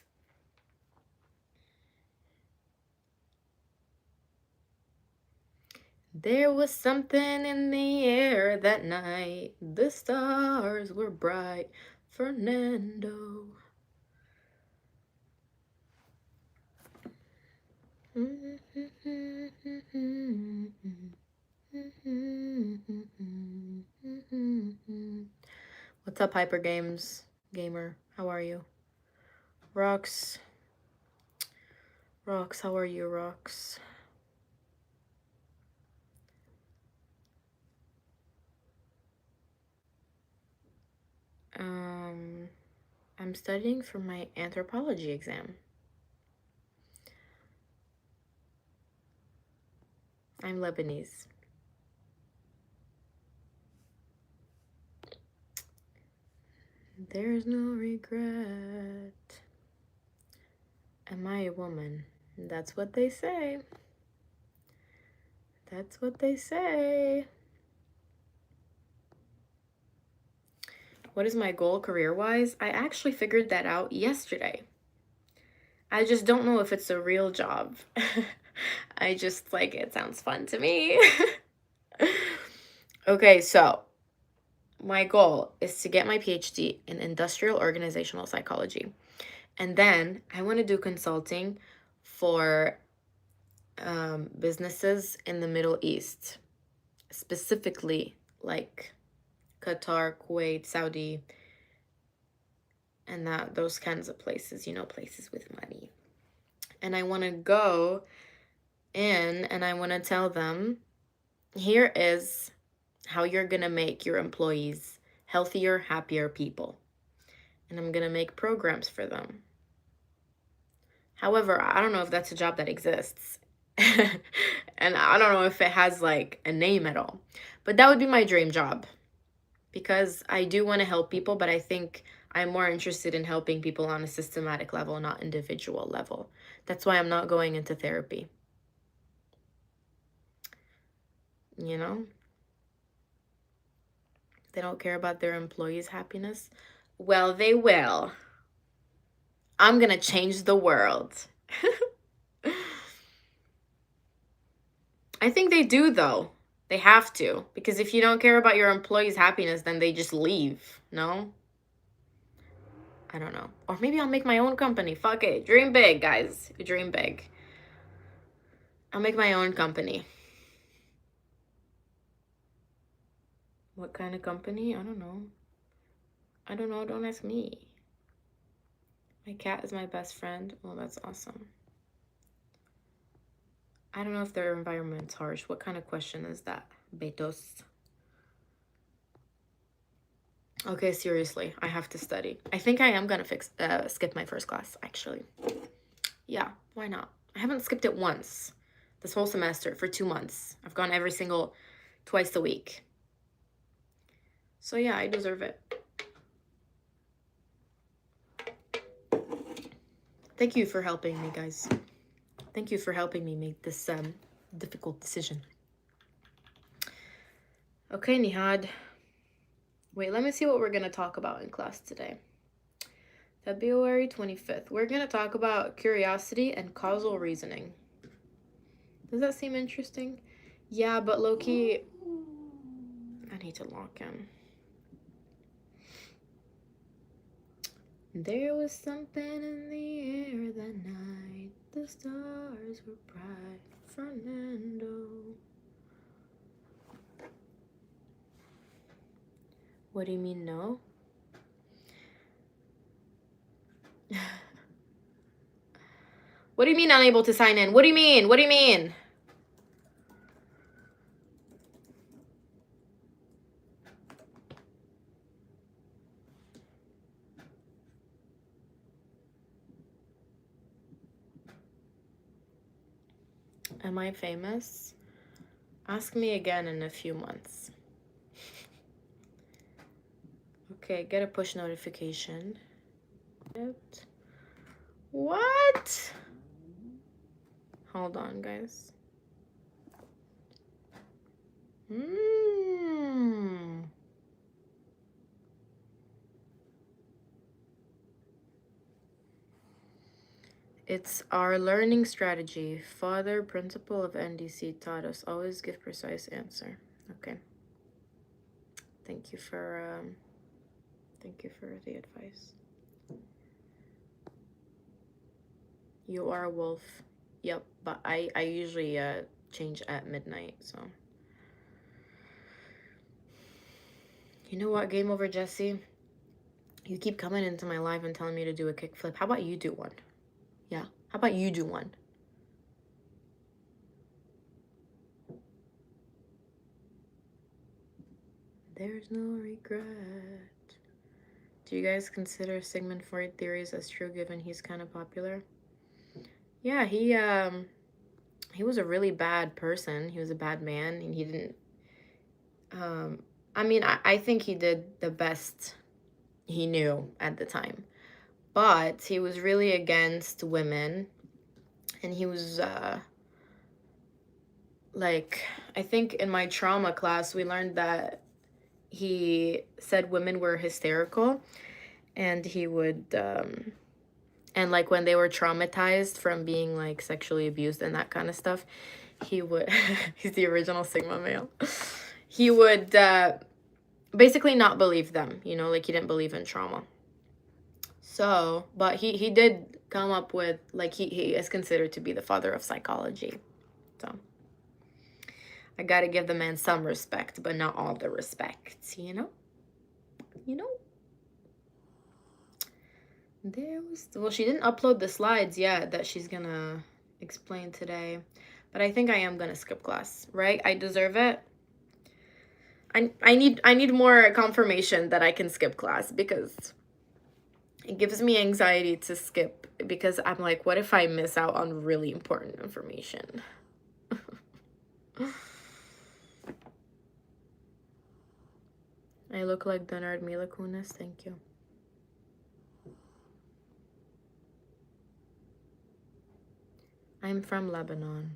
There was something in the air that night. The stars were bright. Fernando. What's up, Hyper Games Gamer? How are you? Rox, how are you, Rox? I'm studying for my anthropology exam. I'm Lebanese. There's no regret. Am I a woman? That's what they say. That's what they say. What is my goal career-wise? I actually figured that out yesterday. I just don't know if it's a real job. I just like, it sounds fun to me. Okay, so my goal is to get my PhD in industrial organizational psychology. And then I want to do consulting for businesses in the Middle East, specifically like Qatar, Kuwait, Saudi, and those kinds of places, places with money. And I want to go in and I want to tell them, here is how you're going to make your employees healthier, happier people. And I'm going to make programs for them. However, I don't know if that's a job that exists. And I don't know if it has like a name at all. But that would be my dream job. Because I do want to help people, but I think I'm more interested in helping people on a systematic level, not individual level. That's why I'm not going into therapy. You know? They don't care about their employees' happiness. Well, they will. I'm going to change the world. I think they do, though. They have to. Because if you don't care about your employees' happiness, then they just leave. No? I don't know. Or maybe I'll make my own company. Fuck it. Dream big, guys. Dream big. I'll make my own company. What kind of company? I don't know. I don't know. Don't ask me. My cat is my best friend. Well, that's awesome. I don't know if their environment's harsh. What kind of question is that? Betos. Okay, seriously. I have to study. I think I am going to skip my first class, actually. Yeah, why not? I haven't skipped it once this whole semester for 2 months. I've gone twice a week. So yeah, I deserve it. Thank you for helping me, guys. Thank you for helping me make this difficult decision. Okay, Nihad. Wait, let me see what we're going to talk about in class today. February 25th. We're going to talk about curiosity and causal reasoning. Does that seem interesting? Yeah, but low-key, I need to lock in. There was something in the air that night. The stars were bright. Fernando. What do you mean, no? What do you mean unable to sign in? What do you mean? What do you mean? Am I famous? Ask me again in a few months. Okay, get a push notification. What? Hold on, guys. It's our learning strategy. Father, principal of NDC, taught us always give precise answer. Okay. Thank you for the advice. You are a wolf. Yep, but I usually change at midnight, so. You know what? Game over, Jesse. You keep coming into my live and telling me to do a kickflip. How about you do one? Yeah. How about you do one? There's no regret. Do you guys consider Sigmund Freud theories as true given he's kind of popular? Yeah, he was a really bad person. He was a bad man, and he didn't I mean, I think he did the best he knew at the time. But he was really against women, and he was like, I think in my trauma class we learned that he said women were hysterical, and he would and like when they were traumatized from being like sexually abused and that kind of stuff, he would he's the original Sigma male. He would basically not believe them, you know, like he didn't believe in trauma. So, but he did come up with, like, he is considered to be the father of psychology. So I gotta give the man some respect, but not all the respect, you know? You know? Well, she didn't upload the slides yet that she's gonna explain today, but I think I am gonna skip class, right? I deserve it. I need more confirmation that I can skip class, because it gives me anxiety to skip, because I'm like, what if I miss out on really important information? I look like the nerd Mila Kunis. Thank you. I'm from Lebanon.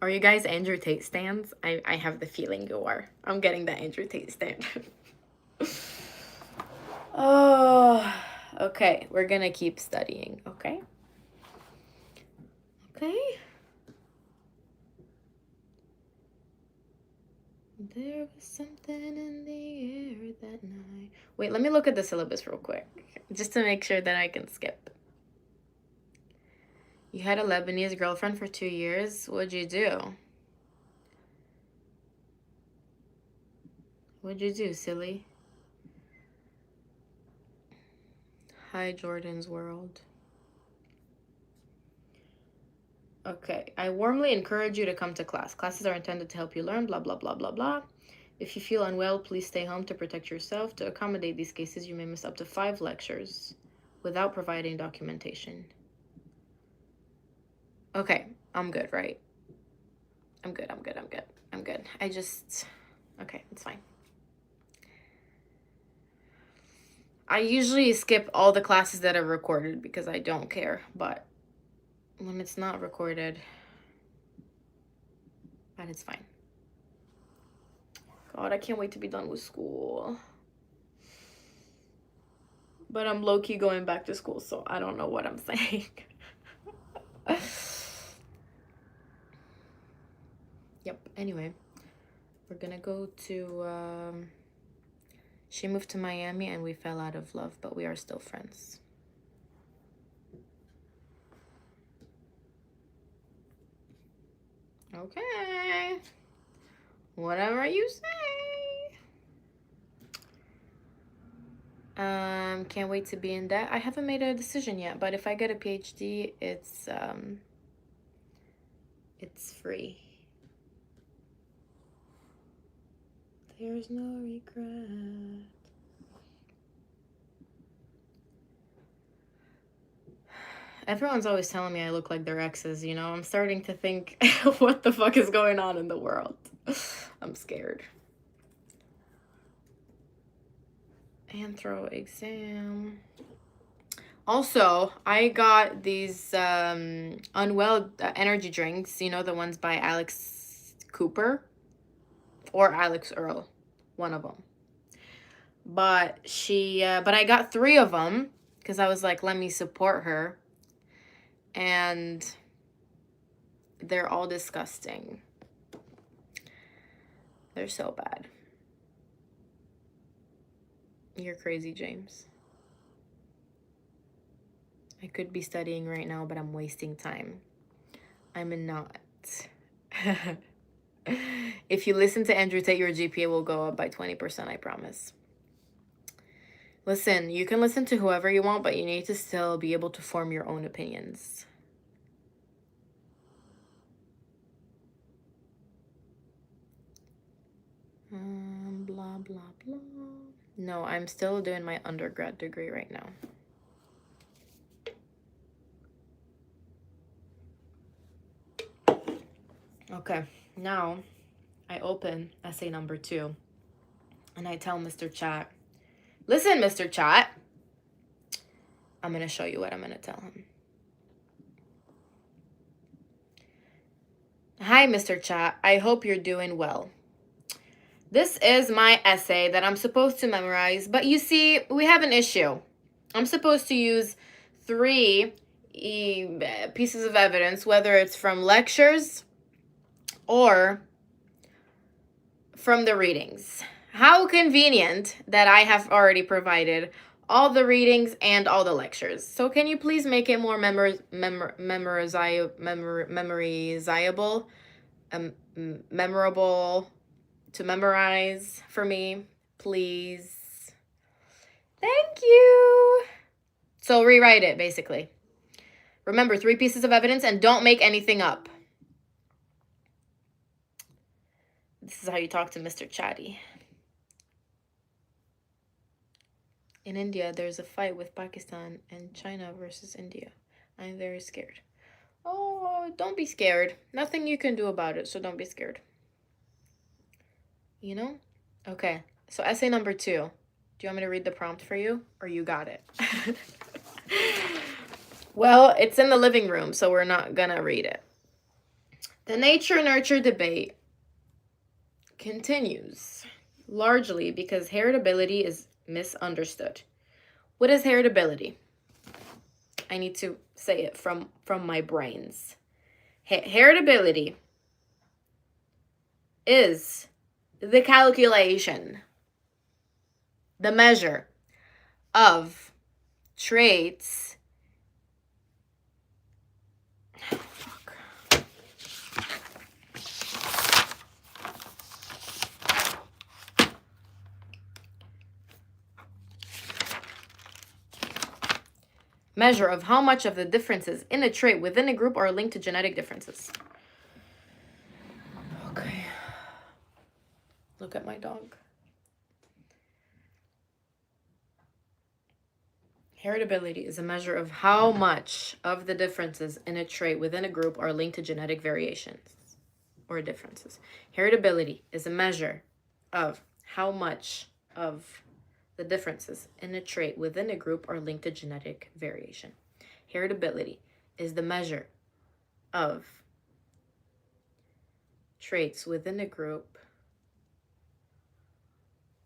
Are you guys Andrew Tate stands? I have the feeling you are. I'm getting the Andrew Tate stand. Oh, okay. We're gonna keep studying, okay? Okay. There was something in the air that night. Wait, let me look at the syllabus real quick, just to make sure that I can skip. You had a Lebanese girlfriend for 2 years. What'd you do? What'd you do, silly? Hi, Jordan's World. Okay, I warmly encourage you to come to class. Classes are intended to help you learn, blah, blah, blah, blah, blah. If you feel unwell, please stay home to protect yourself. To accommodate these cases, you may miss up to 5 lectures without providing documentation. Okay, I'm good, right? I'm good. Okay, it's fine. I usually skip all the classes that are recorded because I don't care, but when it's not recorded, but it's fine. God, I can't wait to be done with school. But I'm low-key going back to school, so I don't know what I'm saying. Yep, anyway, we're gonna go to, she moved to Miami and we fell out of love, but we are still friends. Okay. Whatever you say. Can't wait to be in that. I haven't made a decision yet, but if I get a PhD, it's free. There's no regret. Everyone's always telling me I look like their exes, you know? I'm starting to think, what the fuck is going on in the world? I'm scared. Anthro exam. Also, I got these Unwell energy drinks, you know, the ones by Alex Cooper or Alex Earl, one of them. But I got 3 of them because I was like, let me support her. And they're all disgusting. They're so bad. You're crazy, James. I could be studying right now, but I'm wasting time. I'm not. If you listen to Andrew Tate, your GPA will go up by 20%, I promise. Listen, you can listen to whoever you want, but you need to still be able to form your own opinions. Blah, blah, blah. No, I'm still doing my undergrad degree right now. Okay, now I open essay number 2 and I tell Mr. Chat, listen, Mr. Chat, I'm going to show you what I'm going to tell him. Hi, Mr. Chat. I hope you're doing well. This is my essay that I'm supposed to memorize, but you see, we have an issue. I'm supposed to use 3 pieces of evidence, whether it's from lectures or from the readings. How convenient that I have already provided all the readings and all the lectures. So can you please make it more memorizable, memorable to memorize for me, please? Thank you. So rewrite it, basically. Remember, 3 pieces of evidence and don't make anything up. This is how you talk to Mr. Chatty. In India, there's a fight with Pakistan and China versus India. I'm very scared. Oh, don't be scared. Nothing you can do about it, so don't be scared. You know? Okay, so essay number 2. Do you want me to read the prompt for you? Or you got it? Well, it's in the living room, so we're not gonna read it. The nature-nurture debate continues, largely because heritability is misunderstood. What is heritability? I need to say it from my brains. Heritability is the calculation, the measure of traits. Measure of how much of the differences in a trait within a group are linked to genetic differences. Okay. Look at my dog. Heritability is a measure of how much of the differences in a trait within a group are linked to genetic variations or differences. Heritability is a measure of how much of the differences in a trait within a group are linked to genetic variation. Heritability is the measure of traits within a group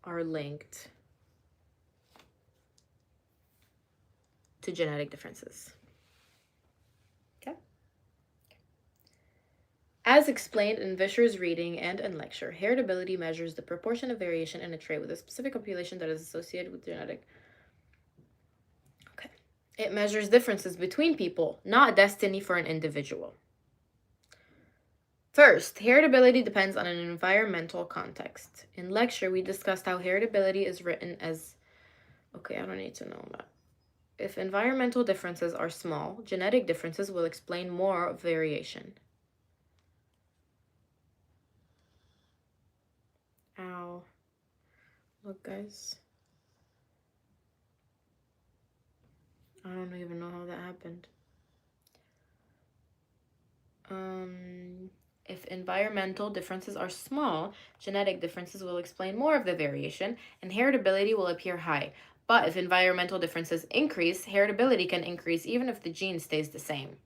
are linked to genetic differences. Okay? As explained in Vischer's reading and in lecture, heritability measures the proportion of variation in a trait with a specific population that is associated with genetic. Okay. It measures differences between people, not destiny for an individual. First, heritability depends on an environmental context. In lecture, we discussed how heritability is written as... Okay, I don't need to know that. If environmental differences are small, genetic differences will explain more of variation. Ow. Look, guys. I don't even know how that happened. If environmental differences are small, genetic differences will explain more of the variation, and heritability will appear high. But if environmental differences increase, heritability can increase even if the gene stays the same.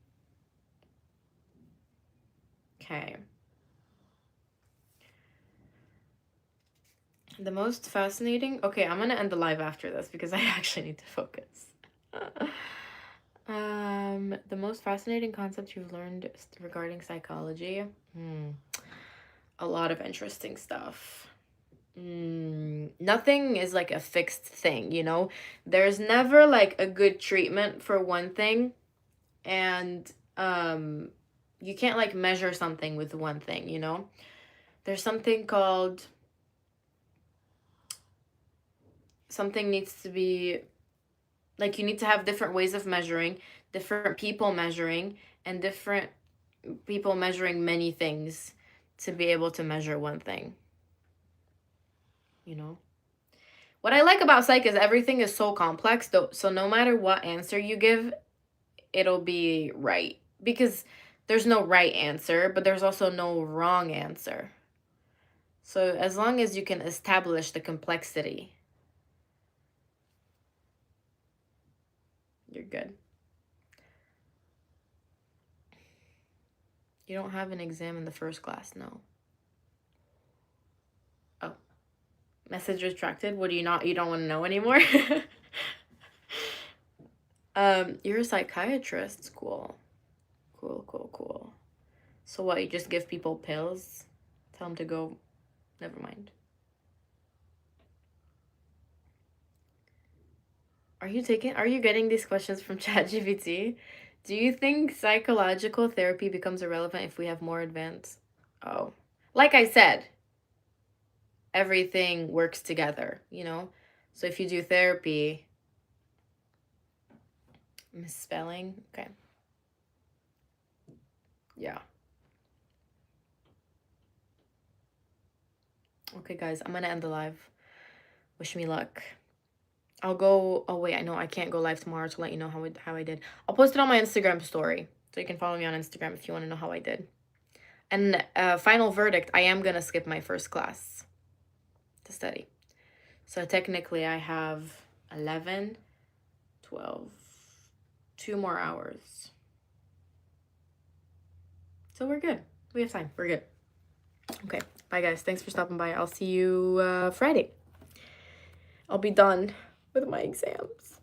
Okay. The most fascinating... Okay, I'm going to end the live after this because I actually need to focus. The most fascinating concept you've learned regarding psychology? A lot of interesting stuff. Nothing is like a fixed thing, you know? There's never like a good treatment for one thing, and you can't like measure something with one thing, you know? There's something called... Something needs to be... Like, you need to have different ways of measuring, different people measuring, and different people measuring many things to be able to measure one thing. You know? What I like about psych is everything is so complex, though, so no matter what answer you give, it'll be right. Because there's no right answer, but there's also no wrong answer. So as long as you can establish the complexity, you're good. You don't have an exam in the first class, no. Oh. Message retracted? What do you don't want to know anymore? You're a psychiatrist. Cool. Cool. So what, you just give people pills? Tell them to go... Never mind. Are you getting these questions from ChatGPT? Do you think psychological therapy becomes irrelevant if we have more advanced? Oh. Like I said, everything works together, you know? So if you do therapy... Misspelling? Okay. Yeah. Okay, guys, I'm gonna end the live. Wish me luck. I'll go... Oh, wait, I know I can't go live tomorrow to let you know how I did. I'll post it on my Instagram story, so you can follow me on Instagram if you want to know how I did. And final verdict, I am going to skip my first class to study. So technically, I have 11, 12, 2 more hours. So we're good. We have time. We're good. Okay. Bye, guys. Thanks for stopping by. I'll see you Friday. I'll be done with my exams.